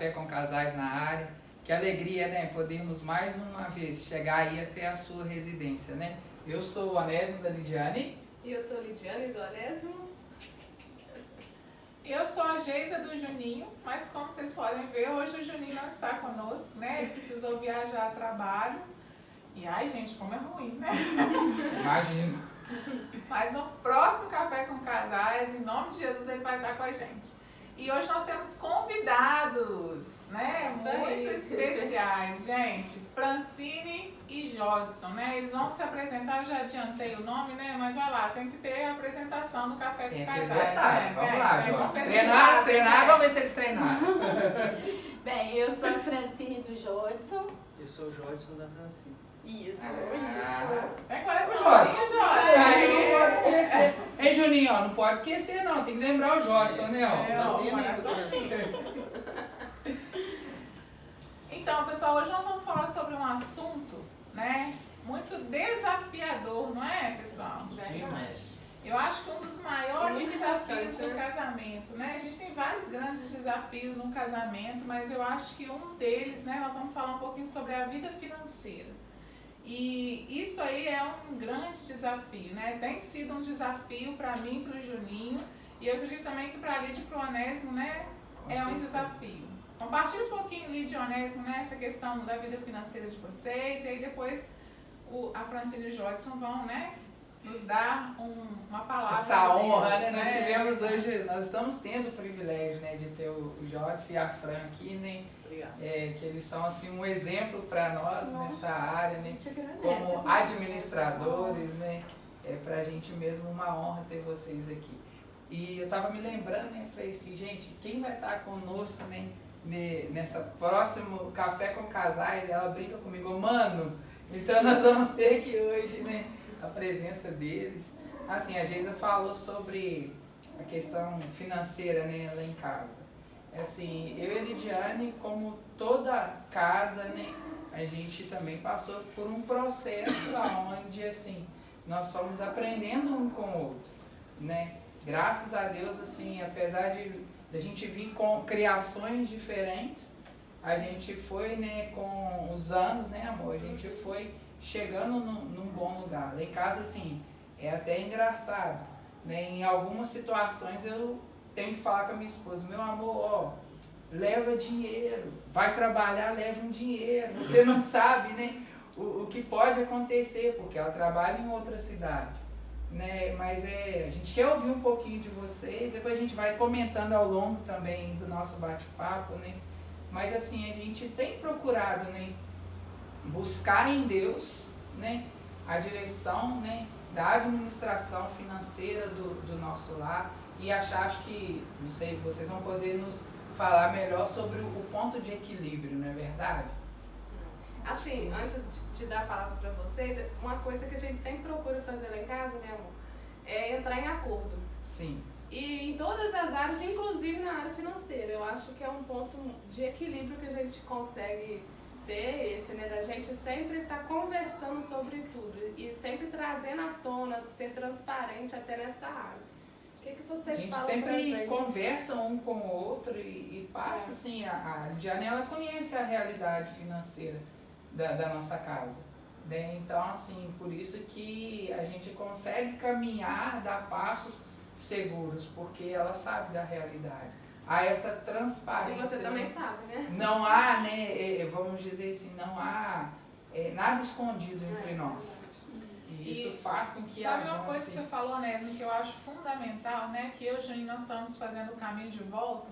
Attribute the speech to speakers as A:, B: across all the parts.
A: Café com Casais na área. Que alegria, né? Podermos mais uma vez chegar aí até a sua residência, né? Eu sou o Onésimo da Lidiane.
B: E eu sou a Lidiane do Onésimo.
C: Eu sou a Geisa do Juninho, mas como vocês podem ver, hoje o Juninho não está conosco, né? Ele precisou viajar a trabalho. E ai, gente, como é ruim, né?
A: Imagino.
C: Mas no próximo Café com Casais, em nome de Jesus, ele vai estar com a gente. E hoje nós temos convidados, né?
B: Isso aí.
C: Muito especiais, gente. Francine e Jodson, né? Eles vão se apresentar, eu já adiantei o nome, né? Mas vai lá, tem que ter a apresentação do Café com
A: Tem que
C: Casais.
A: vetar,
C: Né?
A: vamos lá,
C: Vamos
A: Jodson.
C: pesquisar,
A: Treinar,
C: né?
A: vamos ver se eles treinaram.
D: Bem, eu sou a Francine do Jodson.
E: Eu sou o Jodson da Francine.
D: Isso,
C: Vem com essa
A: Jodson.
C: Jodson.
A: Aí não pode esquecer. Hein, Juninho, ó, não pode esquecer não, tem que lembrar o Jodson, né? Ó.
C: É, ó,
E: Mantendo
C: olha
E: aí,
C: só.
E: Francine.
C: Então, pessoal, hoje nós vamos falar sobre um assunto, né, muito desafiador, não é, pessoal?
A: Demais.
C: Eu acho que um dos maiores
B: Muito
C: desafios
B: importante,
C: do
B: né?
C: casamento, né? A gente tem vários grandes desafios no casamento, mas eu acho que um deles, né, nós vamos falar um pouquinho sobre a vida financeira. E isso aí é um grande desafio, né? Tem sido um desafio para mim, para o Juninho, e eu acredito também que para a Lídia e para o Onésimo, né, é um desafio. Compartilhe um pouquinho, Lídia e Onésimo, né, essa questão da vida financeira de vocês, e aí depois a Francine e o Jodson vão, né, nos dar uma palavra.
A: Essa
C: de
A: honra,
C: Deus,
A: né? Nós tivemos hoje, nós estamos tendo o privilégio, né, de ter o Jodson e a Fran aqui, né?
E: Obrigado.
A: Que eles são assim um exemplo para nós nessa área, né?
D: gente agradece.
A: Como administradores, né? É pra gente mesmo uma honra ter vocês aqui. E eu tava me lembrando, né? Falei assim, gente, quem vai estar conosco, né? Nessa próximo Café com Casais, ela brinca comigo, mano, então nós vamos ter aqui hoje, né? A presença deles. Assim, a Geisa falou sobre a questão financeira, né? Lá em casa. Assim, eu e a Lidiane, como toda casa, né, a gente também passou por um processo onde, assim, nós fomos aprendendo um com o outro, né? Graças a Deus, assim, apesar de a gente vir com criações diferentes, a gente foi, né, com os anos, né, amor, a gente foi chegando num bom lugar. Lá em casa, assim, é até engraçado, né? Em algumas situações eu tenho que falar com a minha esposa, meu amor, ó, leva dinheiro, vai trabalhar, leva um dinheiro, você não sabe, né, o que pode acontecer, porque ela trabalha em outra cidade, né, mas a gente quer ouvir um pouquinho de vocês, depois a gente vai comentando ao longo também do nosso bate-papo, né, mas assim, a gente tem procurado, né, buscar em Deus, né, a direção, né, da administração financeira do nosso lar, e acho que, não sei, vocês vão poder nos falar melhor sobre o ponto de equilíbrio, não é verdade?
B: Assim, antes de dar a palavra para vocês, uma coisa que a gente sempre procura fazer lá em casa, né, amor? É entrar em acordo.
A: Sim.
B: E em todas as áreas, inclusive na área financeira. Eu acho que é um ponto de equilíbrio que a gente consegue ter esse, né? Da gente sempre estar conversando sobre tudo e sempre trazendo à tona, ser transparente até nessa área. O que
A: A
B: vocês
A: gente
B: falam pra
A: sempre
B: gente?
A: conversa um com o outro e passa, assim, a Lidiane, ela conhece a realidade financeira da nossa casa, né? Então, assim, por isso que a gente consegue caminhar, dar passos seguros, porque ela sabe da realidade. Há essa transparência.
B: E você também sabe, né?
A: Não há, né, vamos dizer assim, não há nada escondido entre nós. E isso faz com que
C: sabe uma coisa que
A: avance.
C: você falou, Nésimo, que eu acho fundamental, né? Que eu e o Juninho nós estamos fazendo o caminho de volta,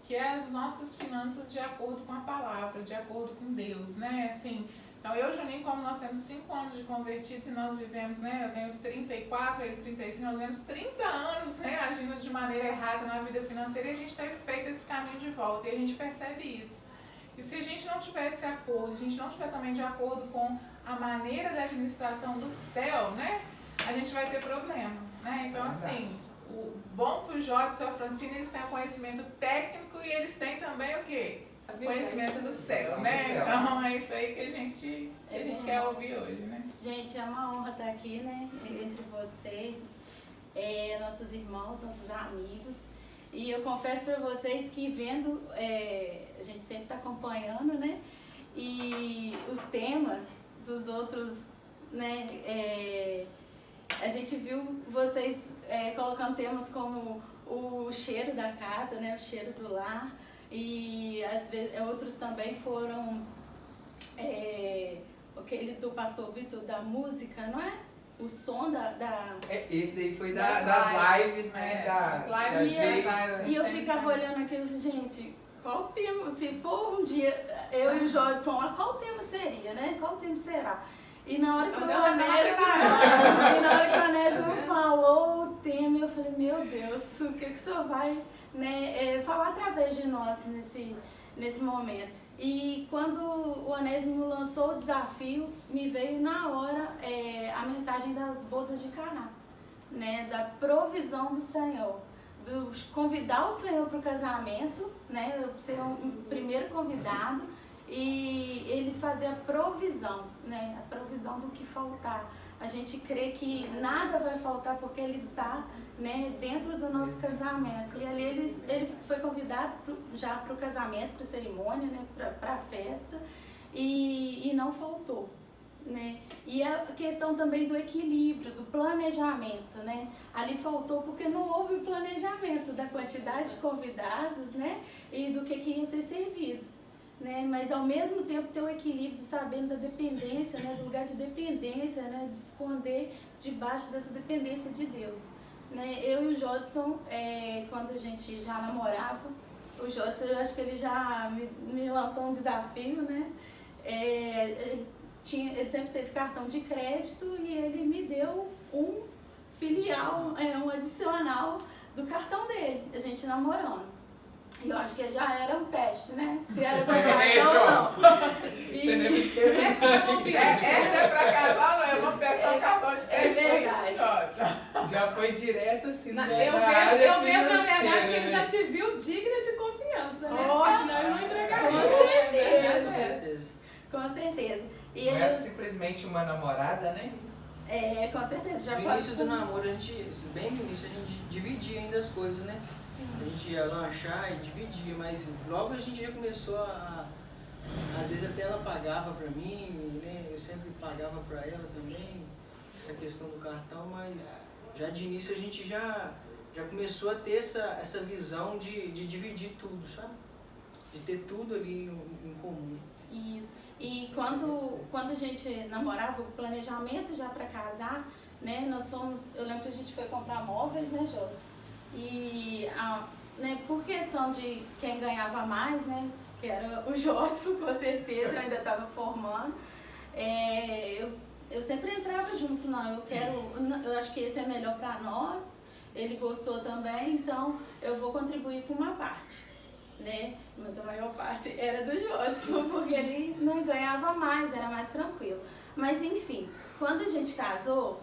C: que é as nossas finanças de acordo com a palavra, de acordo com Deus, né? Assim, então eu e o Juninho, como nós temos 5 anos de convertidos e nós vivemos, né? Eu tenho 34, ele 35, nós vivemos 30 anos, né? Agindo de maneira errada na vida financeira, e a gente tem feito esse caminho de volta e a gente percebe isso. E se a gente não tiver esse acordo, a gente não tiver também de acordo com a maneira da administração do céu, né? A gente vai ter problema, né? Então, assim, o bom que o Jodson e a Francine, eles têm o conhecimento técnico e eles têm também o quê? Conhecimento do céu, né? Então, é isso aí que a gente quer ouvir hoje, né?
D: Gente, é uma honra estar aqui, né? Entre vocês, nossos irmãos, nossos amigos. E eu confesso para vocês que vendo, a gente sempre está acompanhando, né? E os temas dos outros, né? A gente viu vocês colocando temas como o cheiro da casa, né? O cheiro do lar. E às vezes outros também foram aquele do pastor Vitor da música, não é? O som
A: Esse daí foi das lives, né?
B: Das lives.
D: E eu ficava olhando aquilo, gente, qual tema? Se for um dia eu e o Jodson lá, qual tema seria, né? Qual tema será? E na hora que o Onésimo falou o tema, eu falei, meu Deus, o que o senhor vai, né, falar através de nós nesse momento? E quando o Onésimo lançou o desafio, me veio na hora a mensagem das bodas de Caná, né, da provisão do Senhor, de convidar o Senhor para o casamento, né, ser um primeiro convidado, e ele fazer a provisão, né, a provisão do que faltar. A gente crê que nada vai faltar porque ele está, né, dentro do nosso casamento. E ali ele foi convidado já para o casamento, para a cerimônia, né, para a festa, e não faltou. Né? E a questão também do equilíbrio, do planejamento, né? Ali faltou porque não houve o planejamento da quantidade de convidados, né? E do que ia ser servido. Né? Mas ao mesmo tempo ter o equilíbrio, sabendo da dependência, né? Do lugar de dependência, né? De esconder debaixo dessa dependência de Deus. Né? Eu e o Jodson, quando a gente já namorava, o Jodson, eu acho que ele já me lançou um desafio, né? Ele sempre teve cartão de crédito e ele me deu um filial, um adicional do cartão dele, a gente namorando. E eu acho que já era um teste, né? Se era pra casar ou não.
C: Essa é pra casar, não? Eu vou testar o cartão de crédito.
D: É verdade.
A: Já foi direto assim.
B: Eu vejo, na verdade, que ele já te viu digna de confiança, né? Porque senão ele não entregaria.
D: Com certeza. Com certeza. E
A: não era simplesmente uma namorada, né?
D: Com certeza. Já
E: no início do namoro, bem no início, a gente dividia ainda as coisas, né? Sim. A gente ia lanchar e dividia, mas logo a gente já começou às vezes até ela pagava pra mim, né? Eu sempre pagava pra ela também, essa questão do cartão, mas já de início a gente já começou a ter essa visão de dividir tudo, sabe? De ter tudo ali em comum.
D: Isso. E quando a gente namorava, o planejamento já para casar, né, eu lembro que a gente foi comprar móveis, né, Jota? E né, por questão de quem ganhava mais, né, que era o Jodson, com certeza, eu ainda estava formando, eu sempre entrava junto, eu acho que esse é melhor para nós, ele gostou também, então eu vou contribuir com uma parte. Né? Mas a maior parte era do Jodson, porque ele, né, ganhava mais, era mais tranquilo. Mas enfim, quando a gente casou,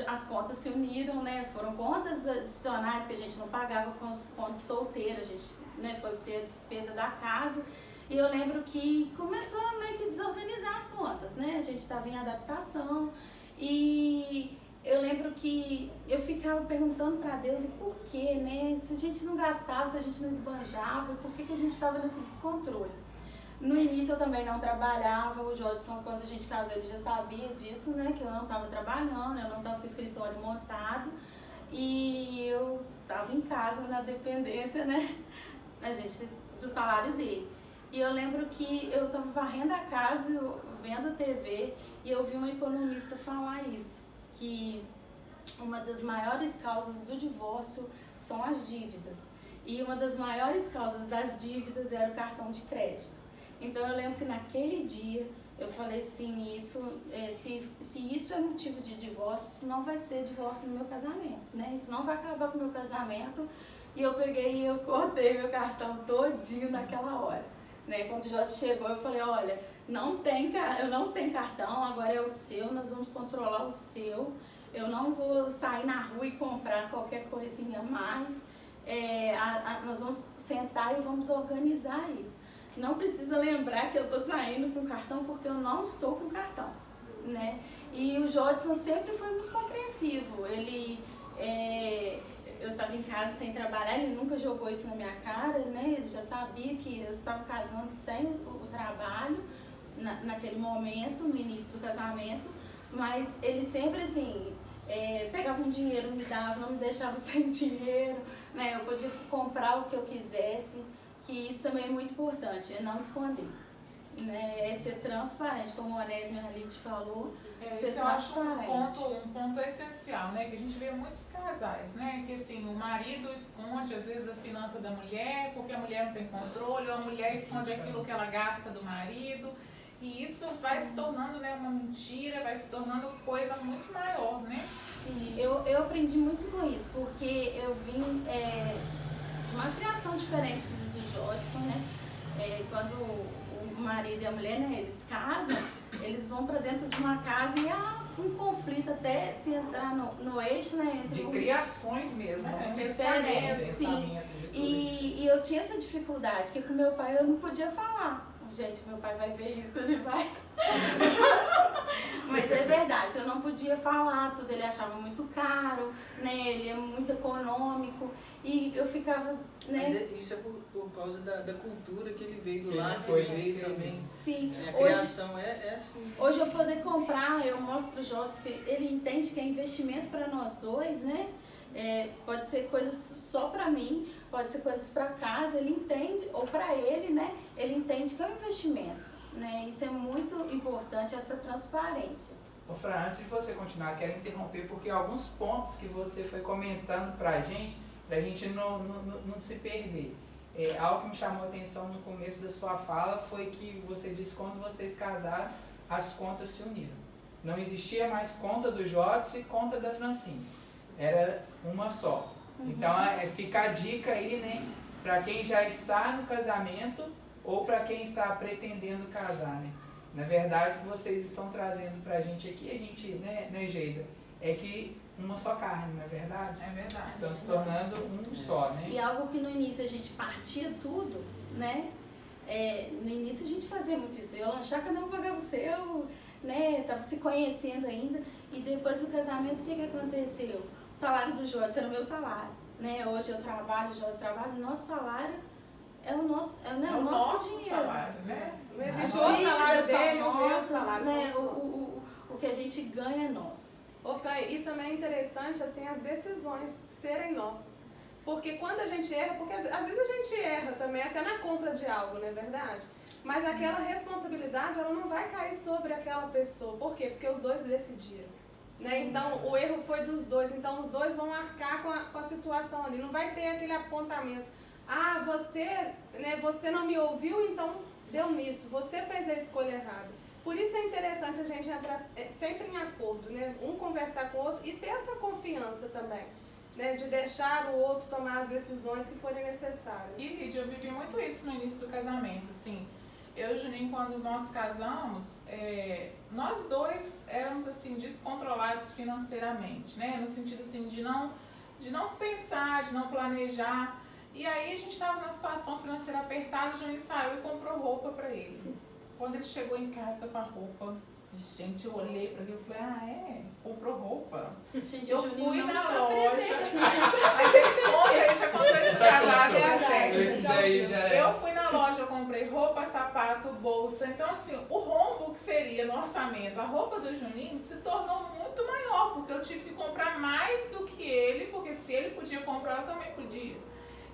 D: as contas se uniram, né? Foram contas adicionais que a gente não pagava quando solteira, a gente, né, foi ter a despesa da casa. E eu lembro que começou a meio que desorganizar as contas, né? A gente estava em adaptação e eu lembro que eu ficava perguntando para Deus o porquê, né? Se a gente não gastava, se a gente não esbanjava, por que a gente estava nesse descontrole? No início eu também não trabalhava, o Jodson, quando a gente casou, ele já sabia disso, né? Que eu não estava trabalhando, eu não estava com o escritório montado e eu estava em casa na dependência, né? Do salário dele. E eu lembro que eu estava varrendo a casa, vendo TV e eu vi uma economista falar isso, que uma das maiores causas do divórcio são as dívidas. E uma das maiores causas das dívidas era o cartão de crédito. Então eu lembro que naquele dia eu falei assim, se isso é motivo de divórcio, isso não vai ser divórcio no meu casamento, né? Isso não vai acabar com o meu casamento. E eu peguei e eu cortei meu cartão todinho naquela hora. Né? Quando o Jorge chegou, eu falei, olha, eu não tenho cartão, agora é o seu, nós vamos controlar o seu. Eu não vou sair na rua e comprar qualquer coisinha a mais. Nós vamos sentar e vamos organizar isso. Não precisa lembrar que eu estou saindo com cartão, porque eu não estou com cartão. Né? E o Jodson sempre foi muito compreensivo. Ele eu estava em casa sem trabalhar, ele nunca jogou isso na minha cara, né? Ele já sabia que eu estava casando sem o trabalho naquele momento, no início do casamento, mas ele sempre assim, pegava um dinheiro, me dava, não me deixava sem dinheiro, né? Eu podia comprar o que eu quisesse, que isso também é muito importante, é não esconder. Né, é ser transparente, como o Onésio ali te falou, ser
C: isso eu acho
D: transparente.
C: um ponto essencial, né? Que a gente vê muitos casais, né? Que assim, o marido esconde às vezes a finança da mulher, porque a mulher não tem controle, ou a mulher esconde aquilo que ela gasta do marido. E isso vai se tornando, né, uma mentira, vai se tornando coisa muito maior, né?
D: Sim, eu aprendi muito com isso, porque eu vim de uma criação diferente do Jodson, né? Quando o marido e a mulher, né, eles casam, eles vão para dentro de uma casa e há um conflito até se entrar no eixo, né? Entre
A: De criações mesmo, né?
D: Diferente, sim. E eu tinha essa dificuldade, que com meu pai eu não podia falar. Gente, meu pai vai ver isso, ele vai. Mas é verdade, eu não podia falar tudo, ele achava muito caro, né? Ele é muito econômico. E eu ficava, né?
E: Mas isso é por causa da cultura que ele veio, do
A: Que
E: lar
A: ele
E: que
A: foi
E: ele veio
A: inserido.
E: também.
D: Sim.
E: A criação é assim.
D: Hoje eu poder comprar, eu mostro para o Jodson que ele entende que é investimento para nós dois, né? Pode ser coisas só para mim, pode ser coisas para casa, ele entende, ou para ele, né? Ele entende que é um investimento, né? Isso é muito importante, essa transparência.
A: Ô Fran, antes de você continuar, quero interromper porque alguns pontos que você foi comentando pra gente não se perder. Algo que me chamou a atenção no começo da sua fala foi que você disse que quando vocês casaram, as contas se uniram. Não existia mais conta do Jodson e conta da Francine. Era uma só. Então fica a dica aí, né? Para quem já está no casamento ou para quem está pretendendo casar, né? Na verdade, o que vocês estão trazendo pra gente aqui, a gente, né, Geisa, é que uma só carne, não é verdade?
C: É verdade.
A: Estão se tornando um só, né?
D: E algo que no início a gente partia tudo, né? No início a gente fazia muito isso. Eu lanchar, cada um pagava o seu, né? Tava se conhecendo ainda. E depois do casamento, o que aconteceu? O salário do Jodson era o meu salário, né? Hoje eu trabalho, o Jodson trabalha, o nosso salário é o nosso, o nosso dinheiro.
C: Salário, né?
B: Não existe o salário dele, o meu salário.
D: Né? O que a gente ganha é nosso.
B: Ô, Fran, e também é interessante, assim, as decisões serem nossas. Porque quando a gente erra, porque às vezes a gente erra também, até na compra de algo, não é verdade? Mas aquela responsabilidade, ela não vai cair sobre aquela pessoa. Por quê? Porque os dois decidiram. Né? Então, o erro foi dos dois. Então, os dois vão arcar com a situação ali. Não vai ter aquele apontamento. Ah, você não me ouviu, então deu nisso. Você fez a escolha errada. Por isso é interessante a gente entrar sempre em acordo, né? Um conversar com o outro e ter essa confiança também, né? De deixar o outro tomar as decisões que forem necessárias.
C: E, Lídia, eu vivi muito isso no início do casamento, assim. Eu e o Juninho, quando nós casamos, nós dois éramos, assim, descontrolados financeiramente, né? No sentido, assim, de não pensar, de não planejar. E aí a gente estava numa situação financeira apertada, o Juninho saiu e comprou roupa para ele. Quando ele chegou em casa com a roupa, gente, eu olhei para aquilo e falei, comprou roupa?
D: Gente,
C: eu
D: o Juninho
C: fui
D: não
C: na
D: está
C: loja.
D: presente.
C: Mas ele conta, isso acontece de casado.
A: Esse daí já é.
C: Eu fui na loja, eu comprei roupa, sapato, bolsa. Então, assim, o rombo que seria no orçamento, a roupa do Juninho se tornou muito maior, porque eu tive que comprar mais do que ele, porque se ele podia comprar, eu também podia.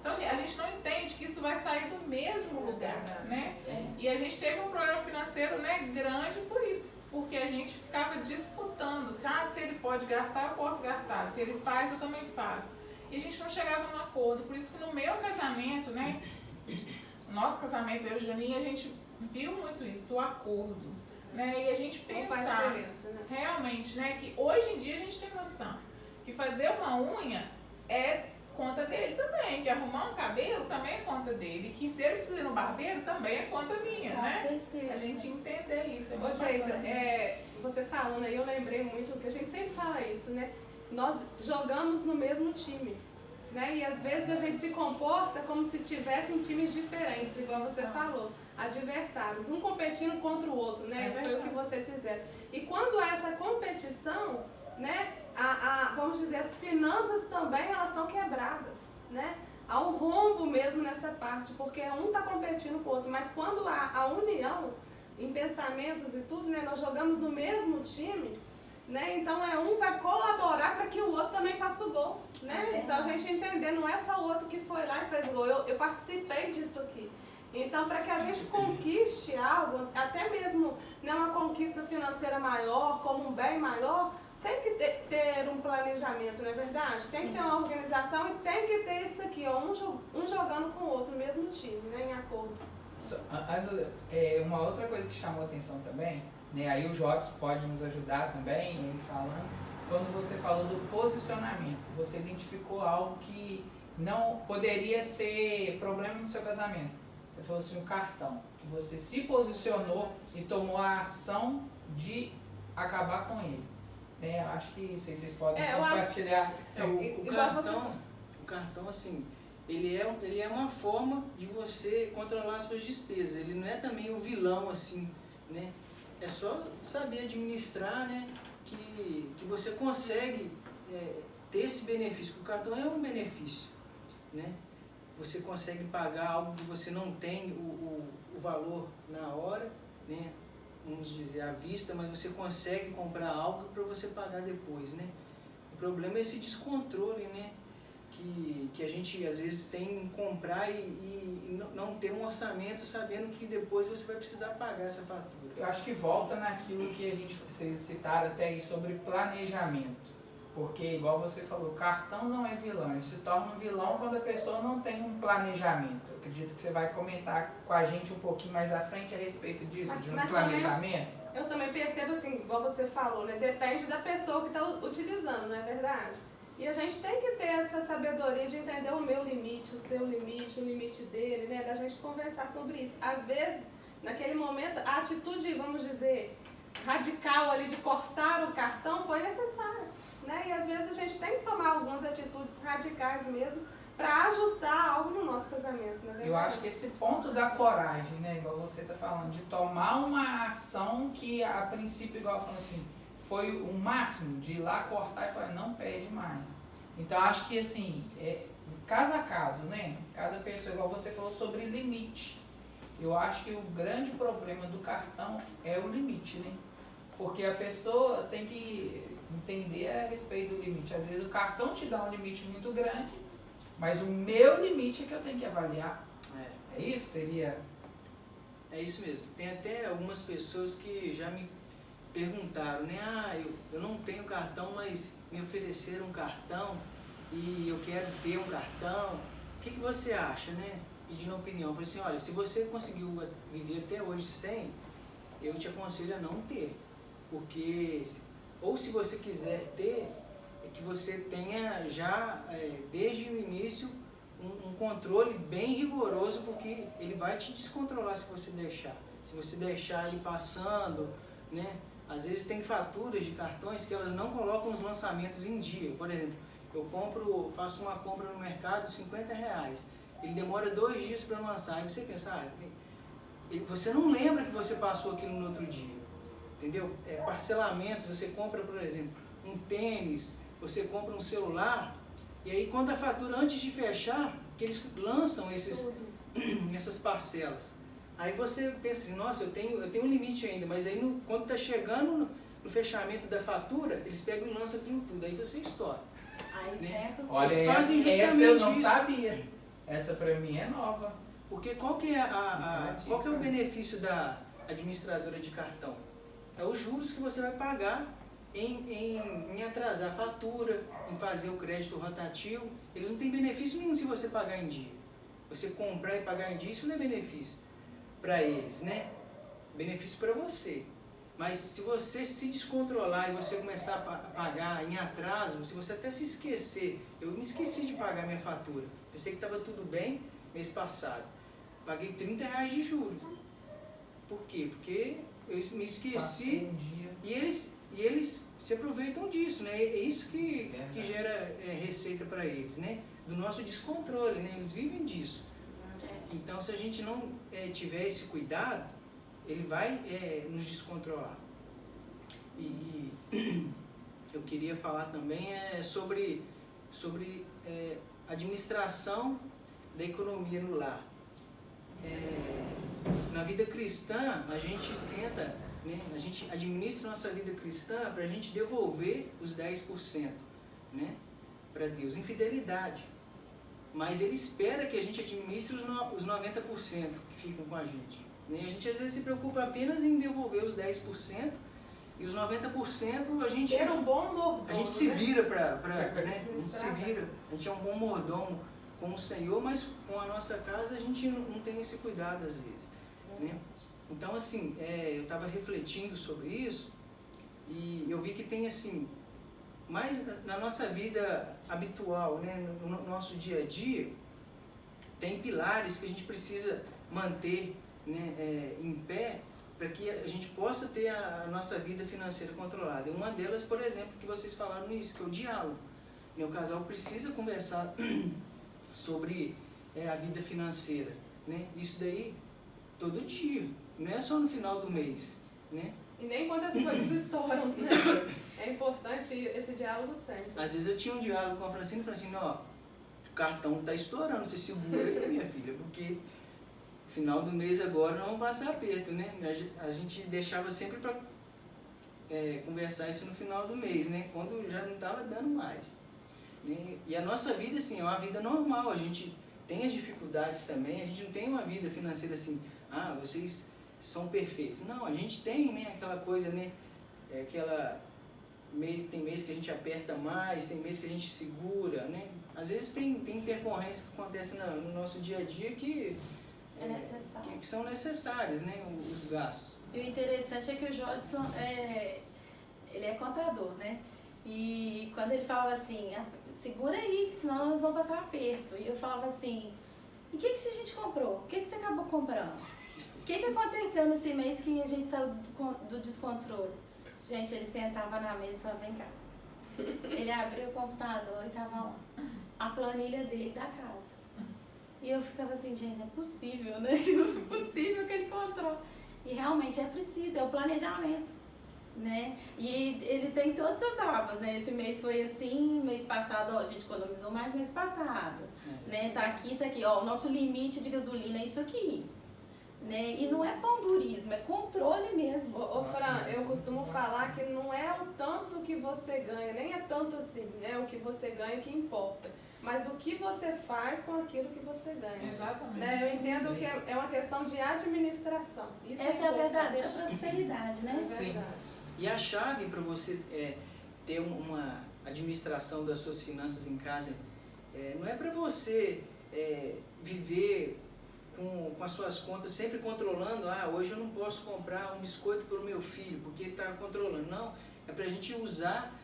C: Então, a gente não entende que isso vai sair do mesmo lugar, né? E a gente teve um problema financeiro, né, grande por isso, porque a gente ficava disputando. Se ele pode gastar, eu posso gastar. Se ele faz, eu também faço. E a gente não chegava num acordo. Por isso que no meu casamento, né, o nosso casamento, eu e o Juninho, a gente viu muito isso, o acordo. Né? E a gente pensar realmente, né, que hoje em dia a gente tem noção que fazer uma unha é conta dele também, que arrumar um cabelo também é conta dele, que se ele precisa ir no barbeiro também é conta minha, né?
D: Certeza.
C: A gente entender isso.
B: Ô, Geisa, você falando aí, eu lembrei muito que a gente sempre fala isso, né? Nós jogamos no mesmo time, né? E às vezes a gente se comporta como se tivessem times diferentes, igual você falou, adversários, um competindo contra o outro, né? Foi o que vocês fizeram. E quando há essa competição, né? Vamos dizer, as finanças também, elas são quebradas, né? Há um rombo mesmo nessa parte, porque um está competindo com o outro, mas quando há a união em pensamentos e tudo, né? Nós jogamos no mesmo time, né? Então um vai colaborar para que o outro também faça o gol, né? Então a gente entender, não é só o outro que foi lá e fez o gol, eu participei disso aqui. Então, para que a gente conquiste algo, até mesmo, né, uma conquista financeira maior, como um bem maior, tem que ter um planejamento, não é verdade? Sim. Tem que ter uma organização e tem que ter isso aqui, ó, um jogando com o outro, o mesmo time, né, em acordo.
A: Uma outra coisa que chamou a atenção também, né, aí o Jobs pode nos ajudar também, ele falando, quando você falou do posicionamento, você identificou algo que não poderia ser problema no seu casamento. Você falou assim, o cartão, que você se posicionou e tomou a ação de acabar com ele. Né? Acho que vocês podem compartilhar.
E: O cartão, assim, ele é uma forma de você controlar as suas despesas. Ele não é também o vilão, assim, né? É só saber administrar, né? Que você consegue ter esse benefício. O cartão é um benefício, né? Você consegue pagar algo que você não tem o valor na hora, né? Vamos dizer, à vista, mas você consegue comprar algo para você pagar depois, né? O problema é esse descontrole, né? Que a gente às vezes tem em comprar e não ter um orçamento sabendo que depois você vai precisar pagar essa fatura.
A: Eu acho que volta naquilo que vocês citaram até aí sobre planejamento. Porque, igual você falou, o cartão não é vilão, ele se torna um vilão quando a pessoa não tem um planejamento. Eu acredito que você vai comentar com a gente um pouquinho mais à frente a respeito disso, de um planejamento.
B: Eu também percebo assim, igual você falou, né? Depende da pessoa que está utilizando, não é verdade? E a gente tem que ter essa sabedoria de entender o meu limite, o seu limite, o limite dele, né? Da gente conversar sobre isso. Às vezes, naquele momento, a atitude, vamos dizer, radical ali de cortar o cartão foi necessária. Né? E às vezes a gente tem que tomar algumas atitudes radicais mesmo para ajustar algo no nosso casamento, não é verdade?
A: Eu acho que esse ponto da coragem, né, igual você está falando, de tomar uma ação que a princípio, igual falando assim, foi o máximo de ir lá cortar e falar, não pede mais. Então acho que assim, caso a caso, né, cada pessoa, igual você falou sobre limite. Eu acho que o grande problema do cartão é o limite, né? Porque a pessoa tem que entender a respeito do limite. Às vezes o cartão te dá um limite muito grande, mas o meu limite é que eu tenho que avaliar. É isso? Seria?
E: É isso mesmo. Tem até algumas pessoas que já me perguntaram, né? Eu não tenho cartão, mas me ofereceram um cartão e eu quero ter um cartão. O que você acha, né? Pedindo opinião. Eu falei assim, olha, se você conseguiu viver até hoje sem, eu te aconselho a não ter. Porque, ou se você quiser ter, é que você tenha já, desde o início, um controle bem rigoroso, porque ele vai te descontrolar se você deixar. Se você deixar ir passando, né? Às vezes tem faturas de cartões que elas não colocam os lançamentos em dia. Por exemplo, eu faço uma compra no mercado de R$50. Ele demora 2 dias para lançar. Aí você pensa, você não lembra que você passou aquilo no outro dia. Entendeu? Parcelamentos, você compra, por exemplo, um tênis, você compra um celular, e aí quando a fatura, antes de fechar, que eles lançam essas parcelas. Aí você pensa assim, nossa, eu tenho um limite ainda, mas aí quando está chegando no fechamento da fatura, eles pegam e lançam aquilo tudo, aí você estoura.
D: Aí
E: né?
A: Olha,
E: eles fazem
A: essa eu não
E: isso.
A: sabia. Essa para mim é nova.
E: Porque qual que é o benefício da administradora de cartão? É os juros que você vai pagar em atrasar a fatura, em fazer o crédito rotativo. Eles não têm benefício nenhum se você pagar em dia. Você comprar e pagar em dia, isso não é benefício para eles, né? Benefício para você. Mas se você se descontrolar e você começar a pagar em atraso, se você até se esquecer, eu me esqueci de pagar minha fatura. Pensei que estava tudo bem mês passado. Paguei R$30 de juros. Por quê? Porque eu me esqueci e eles se aproveitam disso, né? É isso que gera receita para eles, né? Do nosso descontrole, né? Eles vivem disso. Então, se a gente não tiver esse cuidado, ele vai nos descontrolar. E eu queria falar também é sobre administração da economia no lar. Na vida cristã, a gente tenta, né, a gente administra nossa vida cristã para a gente devolver os 10%, né, para Deus, em fidelidade. Mas Ele espera que a gente administre os 90% que ficam com a gente. Né? A gente às vezes se preocupa apenas em devolver os 10%, e os 90% a gente...
B: Ser um bom mordomo,
E: a gente se vira né? A gente se vira. A gente é um bom mordomo com o Senhor, mas com a nossa casa a gente não tem esse cuidado às vezes. Né? Então, assim, eu estava refletindo sobre isso e eu vi que tem, assim, mais na nossa vida habitual, né? No nosso dia a dia, tem pilares que a gente precisa manter, né, em pé, para que a gente possa ter a nossa vida financeira controlada. E uma delas, por exemplo, que vocês falaram nisso, que é o diálogo. O casal precisa conversar sobre a vida financeira. Né? Isso daí, todo dia, não é só no final do mês. Né?
B: E nem quando as coisas estouram, né? É importante esse diálogo sempre.
E: Às vezes eu tinha um diálogo com a Francine, ó, o cartão está estourando, você segura aí, minha filha, porque... final do mês agora não vamos passar aperto, né? A gente deixava sempre para conversar isso no final do mês, né? Quando já não estava dando mais. Né? E a nossa vida, assim, é uma vida normal. A gente tem as dificuldades também. A gente não tem uma vida financeira assim, vocês são perfeitos. Não, a gente tem, né? Aquela coisa, né? Tem mês que a gente aperta mais, tem mês que a gente segura, né? Às vezes tem intercorrências que acontecem no nosso dia a dia que são necessários, né, os gastos.
D: E o interessante é que o Jodson, ele é contador, né? E quando ele falava assim, segura aí, senão nós vamos passar aperto. E eu falava assim, e o que a gente comprou? O que você acabou comprando? O que aconteceu nesse mês que a gente saiu do descontrole? Gente, ele sentava na mesa e falava, vem cá. Ele abriu o computador e tava lá, a planilha dele da casa. E eu ficava assim, gente, não é possível, né? Não é possível que ele encontrou. E realmente é preciso, é o planejamento, né? E ele tem todas as abas, né? Esse mês foi assim, mês passado, a gente economizou mais mês passado, né? Tá aqui, ó, o nosso limite de gasolina é isso aqui, né? E não é pandurismo, é controle mesmo.
B: Ô Fran, eu costumo falar que não é o tanto que você ganha, nem é tanto assim, né? O que você ganha que importa. Mas o que você faz com aquilo que você ganha.
C: Exatamente.
B: Né? Eu entendo que é uma questão de administração. Isso
D: essa é a verdadeira prosperidade, né?
B: É verdade.
E: E a chave para você ter uma administração das suas finanças em casa, não é para você viver com as suas contas sempre controlando, hoje eu não posso comprar um biscoito para o meu filho, porque está controlando. Não, é para a gente usar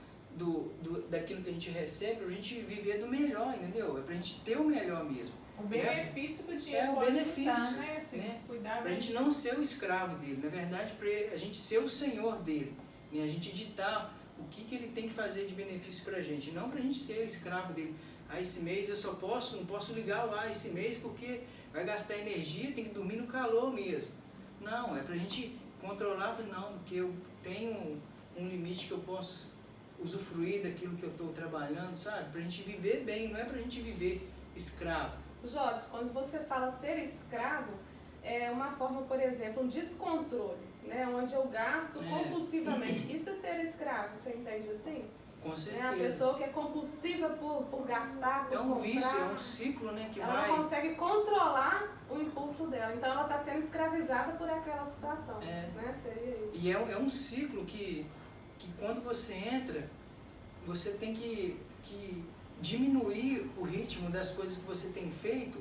E: daquilo que a gente recebe, para a gente viver do melhor, entendeu? É para a gente ter o melhor mesmo.
C: O benefício que o dinheiro
E: o
C: pode
E: benefício,
C: dar, né? Assim,
E: né?
C: Cuidar
E: Para a gente não ser o escravo dele, na verdade, para a gente ser o senhor dele, né? A gente ditar o que ele tem que fazer de benefício para a gente, não para a gente ser escravo dele. Esse mês eu não posso ligar o ar esse mês porque vai gastar energia, tem que dormir no calor mesmo. Não, é para a gente controlar, não, porque eu tenho um limite que eu posso usufruir daquilo que eu estou trabalhando, sabe? Para a gente viver bem, não é para a gente viver escravo.
B: Jorge, quando você fala ser escravo, é uma forma, por exemplo, um descontrole, né? Onde eu gasto compulsivamente. Isso é ser escravo, você entende assim?
E: Com certeza.
B: A pessoa que é compulsiva por gastar, por comprar.
E: Vício, é um ciclo, né? Que
B: ela não consegue controlar o impulso dela. Então ela está sendo escravizada por aquela situação. Né? Seria isso.
E: E é um ciclo que quando você entra, você tem que diminuir o ritmo das coisas que você tem feito,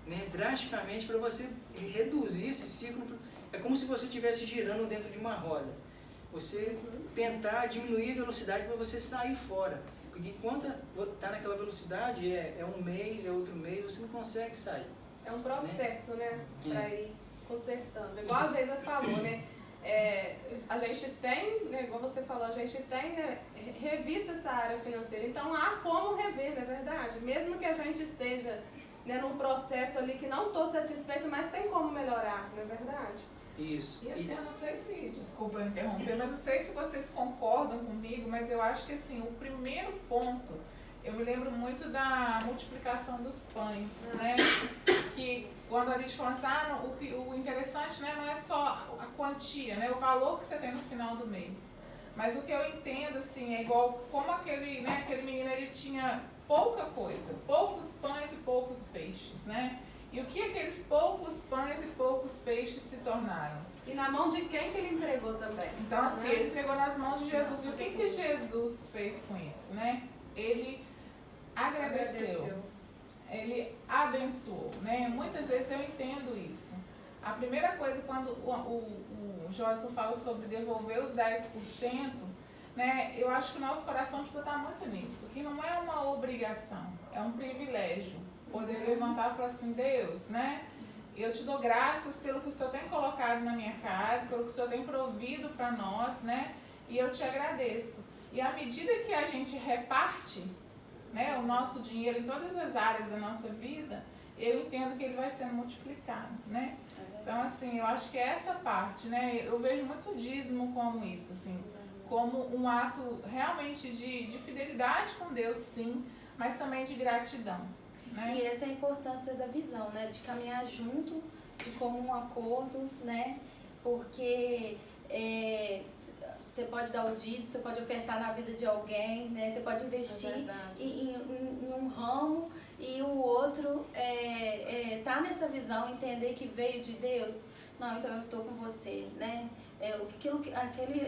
E: né, drasticamente, para você reduzir esse ciclo. É como se você estivesse girando dentro de uma roda. Você tentar diminuir a velocidade para você sair fora. Porque enquanto está naquela velocidade, é um mês, é outro mês, você não consegue sair.
B: É um processo, né? Para ir consertando. Igual a Geisa falou, né? A gente tem, né, igual você falou, a gente tem, né, revista essa área financeira, então há como rever, não é verdade? Mesmo que a gente esteja, né, num processo ali que não estou satisfeito, mas tem como melhorar, não é verdade?
E: Isso.
C: E assim, eu não sei se, desculpa eu interromper, mas não sei se vocês concordam comigo, mas eu acho que assim, o primeiro ponto, eu me lembro muito da multiplicação dos pães, né? Que quando a gente fala assim, o interessante, né, não é só a quantia, né, o valor que você tem no final do mês. Mas o que eu entendo, assim, é igual como aquele menino, ele tinha pouca coisa, poucos pães e poucos peixes, né? E o que aqueles poucos pães e poucos peixes se tornaram?
B: E na mão de quem que ele entregou também?
C: Então, assim, ele entregou nas mãos de Jesus. E o que Jesus fez com isso, né? Ele agradeceu. Ele abençoou, né? Muitas vezes eu entendo isso. A primeira coisa, quando o Jodson fala sobre devolver os 10%, né? Eu acho que o nosso coração precisa estar muito nisso, que não é uma obrigação, é um privilégio. Poder levantar e falar assim, Deus, né? Eu te dou graças pelo que o Senhor tem colocado na minha casa, pelo que o Senhor tem provido para nós, né? E eu te agradeço. E à medida que a gente reparte, né, o nosso dinheiro em todas as áreas da nossa vida, eu entendo que ele vai sendo multiplicado, né? Então, assim, eu acho que é essa parte, né? Eu vejo muito o dízimo como isso, assim, como um ato realmente de fidelidade com Deus, sim, mas também de gratidão. Né?
D: E essa é a importância da visão, né? De caminhar junto, de comum acordo, né? Porque você pode dar o dízimo, você pode ofertar na vida de alguém, né? Você pode investir em um ramo e o outro tá nessa visão, entender que veio de Deus. Não, então eu estou com você, né?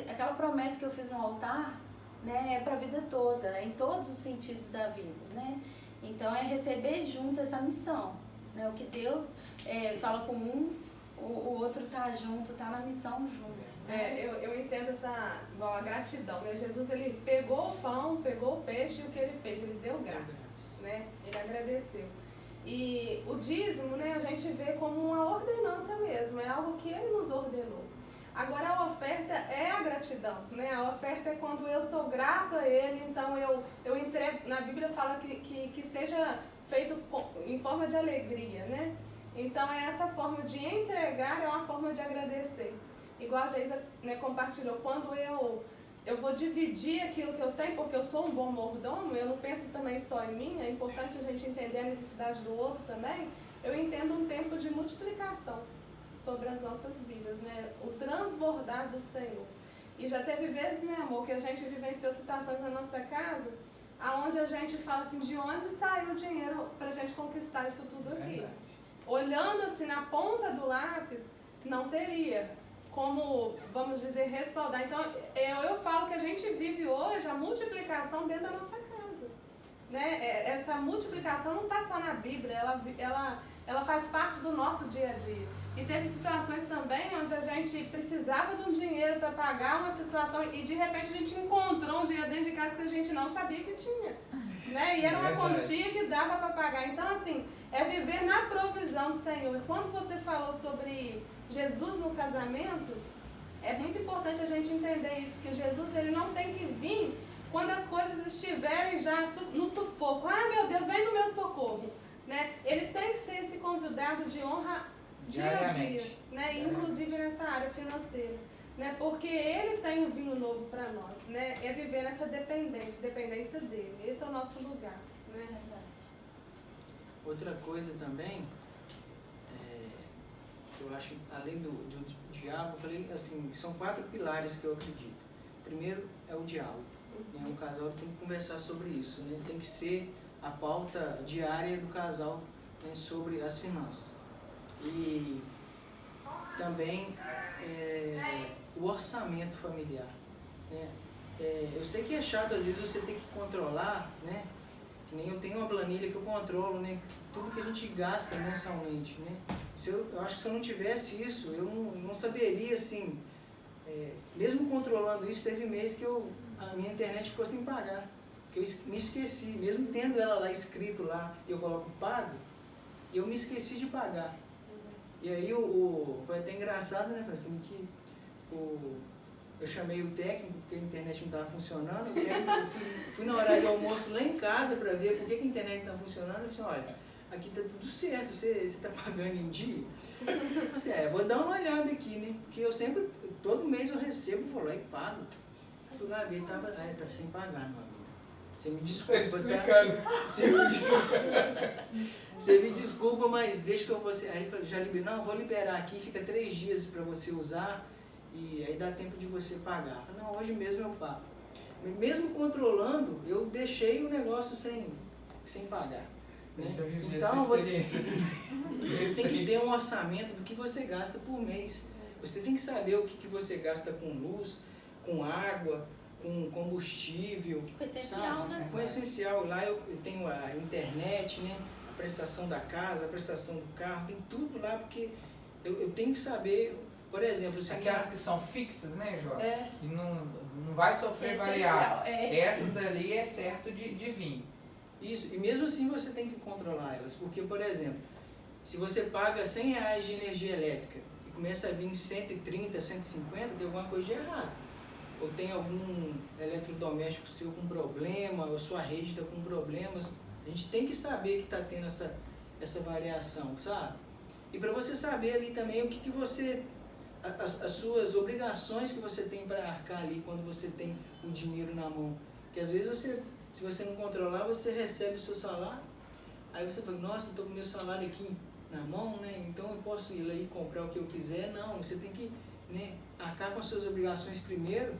D: Aquela promessa que eu fiz no altar, né? É para a vida toda, né? Em todos os sentidos da vida, né? Então é receber junto essa missão, né? O que Deus fala com um, o outro tá junto, tá na missão junto.
B: Eu entendo igual a gratidão, né? Jesus, ele pegou o pão, pegou o peixe e o que ele fez? Ele deu graças, né? Ele agradeceu. E o dízimo, né, a gente vê como uma ordenança mesmo, é algo que ele nos ordenou. Agora a oferta é a gratidão, né? A oferta é quando eu sou grato a ele, então eu entrego, na Bíblia fala que seja feito em forma de alegria, né? Então é essa forma de entregar, é uma forma de agradecer. Igual a Geisa, né, compartilhou, quando eu vou dividir aquilo que eu tenho, porque eu sou um bom mordomo, eu não penso também só em mim, é importante a gente entender a necessidade do outro também, eu entendo um tempo de multiplicação sobre as nossas vidas, né? O transbordar do Senhor. E já teve vezes, né, amor, que a gente vivenciou situações na nossa casa, aonde a gente fala assim, de onde saiu o dinheiro pra gente conquistar isso tudo aqui? Olhando assim na ponta do lápis, não teria como, vamos dizer, respaldar. Então, eu falo que a gente vive hoje a multiplicação dentro da nossa casa, né? Essa multiplicação não está só na Bíblia, ela faz parte do nosso dia a dia. E teve situações também onde a gente precisava de um dinheiro para pagar uma situação e de repente a gente encontrou um dinheiro dentro de casa que a gente não sabia que tinha, né? E era uma quantia que dava para pagar. Então, assim, é viver na provisão do Senhor. E quando você falou sobre Jesus no casamento, é muito importante a gente entender isso, que Jesus, ele não tem que vir quando as coisas estiverem já no sufoco. Ah, meu Deus, vem no meu socorro, né? Ele tem que ser esse convidado de honra dia a dia, né? Inclusive nessa área financeira, né? Porque ele tem um vinho novo para nós, né? É viver nessa dependência dele. Esse é o nosso lugar, né?
D: É verdade.
E: Outra coisa também, eu acho, além do diálogo, eu falei assim, são 4 pilares que eu acredito. Primeiro é o diálogo, né? Um casal tem que conversar sobre isso, né? Tem que ser a pauta diária do casal, né, sobre as finanças. E também o orçamento familiar, né? Eu sei que é chato, às vezes você tem que controlar, né? Que nem eu tenho uma planilha que eu controlo, né? Tudo que a gente gasta mensalmente, né? Eu acho que se eu não tivesse isso, eu não saberia, assim, mesmo controlando isso, teve mês que a minha internet ficou sem pagar, porque eu me esqueci, mesmo tendo ela lá escrito lá, eu coloco pago, eu me esqueci de pagar. E aí foi até engraçado, né? Assim, que eu chamei o técnico porque a internet não estava funcionando. Eu fui na hora de almoço lá em casa para ver por que a internet não estava funcionando. Eu disse, olha, aqui tá tudo certo, você tá pagando em dia? Eu assim, eu vou dar uma olhada aqui, né? Porque eu sempre, todo mês eu recebo, vou lá e pago. Eu fui lá ver, tá sem pagar, meu amigo. Você me desculpa, tá? Você me desculpa, mas deixa que eu vou... Aí ele falou, já liberei, não, vou liberar aqui, fica 3 dias para você usar e aí dá tempo de você pagar. Eu falei, não, hoje mesmo eu pago. Mesmo controlando, eu deixei o negócio sem pagar. Né? Então você tem que ter um orçamento do que você gasta por mês. Você tem que saber o que você gasta com luz, com água, com combustível.
D: Com essencial,
E: sabe?
D: né?
E: Com essencial. Lá eu tenho a internet, né? A prestação da casa, a prestação do carro, tem tudo lá, porque eu tenho que saber, por exemplo...
A: Aquelas que são fixas, né, Jorge?
E: É.
A: Que não vai sofrer variável. Essas dali é certo de vir.
E: Isso, e mesmo assim você tem que controlar elas, porque, por exemplo, se você paga R$100 de energia elétrica e começa a vir 130, 150, tem alguma coisa de errado. Ou tem algum eletrodoméstico seu com problema, ou sua rede está com problemas. A gente tem que saber que está tendo essa variação, sabe? E para você saber ali também o que você... As suas obrigações que você tem para arcar ali quando você tem o dinheiro na mão. Porque às vezes se você não controlar, você recebe o seu salário, aí você fala, nossa, eu estou com o meu salário aqui na mão, né? Então eu posso ir lá e comprar o que eu quiser. Não, você tem que, né, arcar com as suas obrigações primeiro,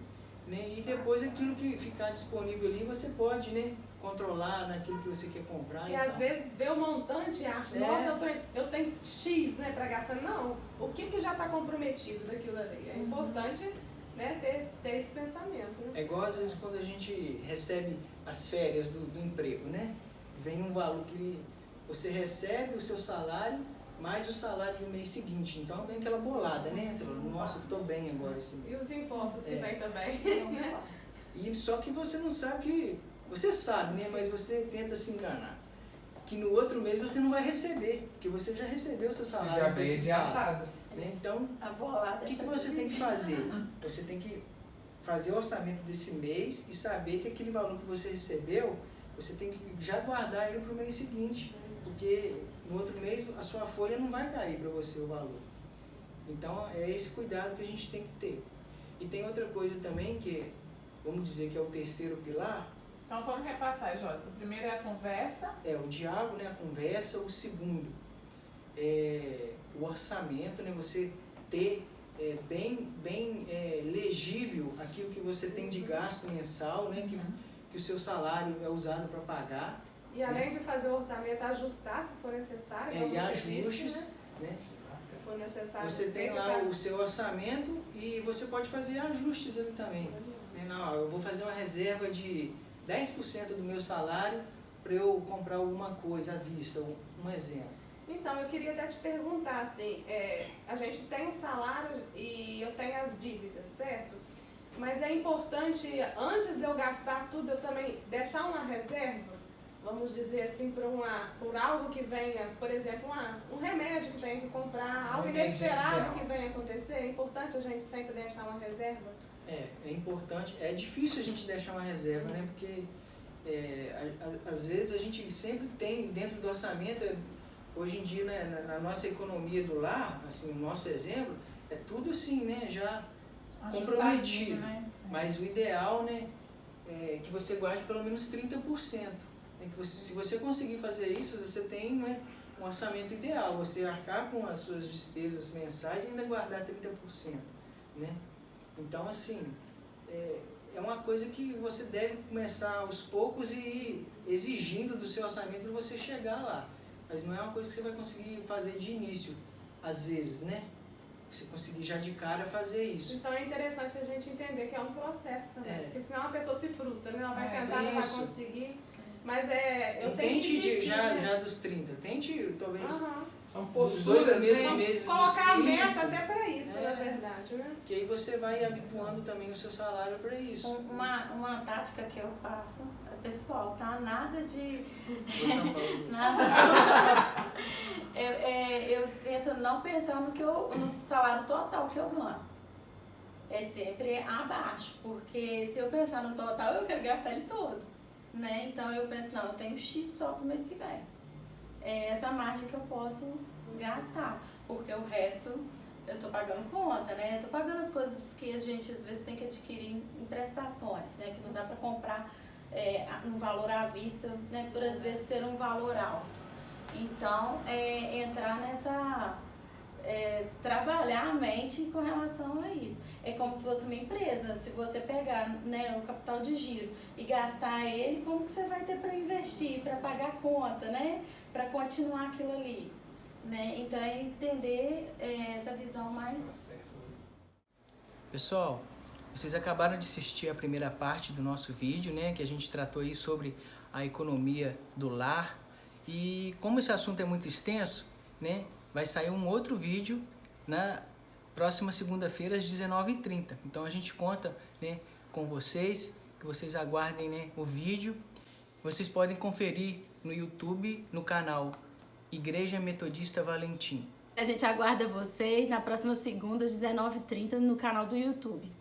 E: né? E depois aquilo que ficar disponível ali, você pode, né, controlar naquilo que você quer comprar.
B: Porque às vezes vê o montante e acha, nossa, eu tenho X, né, para gastar. Não, o que já está comprometido daquilo ali? É importante, né, ter esse pensamento. Né?
E: É igual às vezes quando a gente recebe as férias do emprego, né? Vem um valor que você recebe o seu salário, mais o salário do mês seguinte. Então vem aquela bolada, né? Você fala, nossa, estou bem agora esse mês.
B: E os impostos que vem também. Né?
E: E só que você não sabe que... Você sabe, né? Mas você tenta se enganar. Que no outro mês você não vai receber, porque você já recebeu o seu salário.
A: Já veio adiantado.
E: Né? Então, o que você tem que fazer? Você tem que fazer o orçamento desse mês e saber que aquele valor que você recebeu, você tem que já guardar ele para o mês seguinte, porque no outro mês a sua folha não vai cair para você o valor. Então é esse cuidado que a gente tem que ter. E tem outra coisa também que, vamos dizer que é o terceiro pilar.
C: Então vamos repassar, Jorge. O primeiro é a conversa.
E: O diálogo, né, a conversa. O segundo é o orçamento, né, você ter bem legível aquilo que você tem de gasto mensal, né, que o seu salário é usado para pagar.
B: E além de fazer o orçamento, ajustar se for necessário.
E: E ajustes,
B: disse,
E: né?
B: Se for necessário.
E: Você tem lá o seu orçamento e você pode fazer ajustes ali também. Né? Não, eu vou fazer uma reserva de 10% do meu salário para eu comprar alguma coisa à vista, um exemplo.
B: Então, eu queria até te perguntar, assim, a gente tem um salário e eu tenho as dívidas, certo? Mas é importante, antes de eu gastar tudo, eu também deixar uma reserva, vamos dizer assim, por algo que venha, por exemplo, um remédio que tenha que comprar, algo inesperado que venha acontecer. É importante a gente sempre deixar uma reserva?
E: É importante, é difícil a gente deixar uma reserva, né? Porque às vezes a gente sempre tem dentro do orçamento, hoje em dia, né, na nossa economia do lar, assim, no nosso exemplo, é tudo assim, né, já comprometido. Né? Mas o ideal, né, é que você guarde pelo menos 30%. Né? Se você conseguir fazer isso, você tem, né, um orçamento ideal, você arcar com as suas despesas mensais e ainda guardar 30%. Né? Então, assim, é uma coisa que você deve começar aos poucos e ir exigindo do seu orçamento para você chegar lá. Mas não é uma coisa que você vai conseguir fazer de início, às vezes, né? Você conseguir já de cara fazer isso.
B: Então é interessante a gente entender que é um processo também. Porque senão a pessoa se frustra, né? Ela vai tentar, não vai conseguir. Mas eu tenho que insistir,
E: já dos 30. Tente, talvez,
A: são
E: os 2 primeiros
B: né?
E: meses
B: Colocar a meta até para isso, na verdade, né?
E: Que aí você vai habituando também o seu salário para isso.
D: Uma tática que eu faço, pessoal, tá? Nada de... eu tento não pensar no salário total que eu ganho. É sempre abaixo, porque se eu pensar no total, eu quero gastar ele todo. Né? Então eu penso, não, eu tenho X só pro mês que vem. essa margem que eu posso gastar, porque o resto eu tô pagando conta, né? Eu tô pagando as coisas que a gente às vezes tem que adquirir em prestações, né? Que não dá para comprar um valor à vista, né? Por às vezes ser um valor alto. Então, entrar nessa... trabalhar a mente com relação a isso. É como se fosse uma empresa. Se você pegar, né, o capital de giro e gastar ele, como que você vai ter para investir, para pagar a conta, né? Para continuar aquilo ali. Né? Então, é entender essa visão mais...
E: Pessoal, vocês acabaram de assistir a primeira parte do nosso vídeo, né? Que a gente tratou aí sobre a economia do lar. E como esse assunto é muito extenso, né? Vai sair um outro vídeo na próxima segunda-feira às 19h30. Então a gente conta, né, com vocês, que vocês aguardem, né, o vídeo. Vocês podem conferir no YouTube, no canal Igreja Metodista Valentim.
D: A gente aguarda vocês na próxima segunda às 19h30 no canal do YouTube.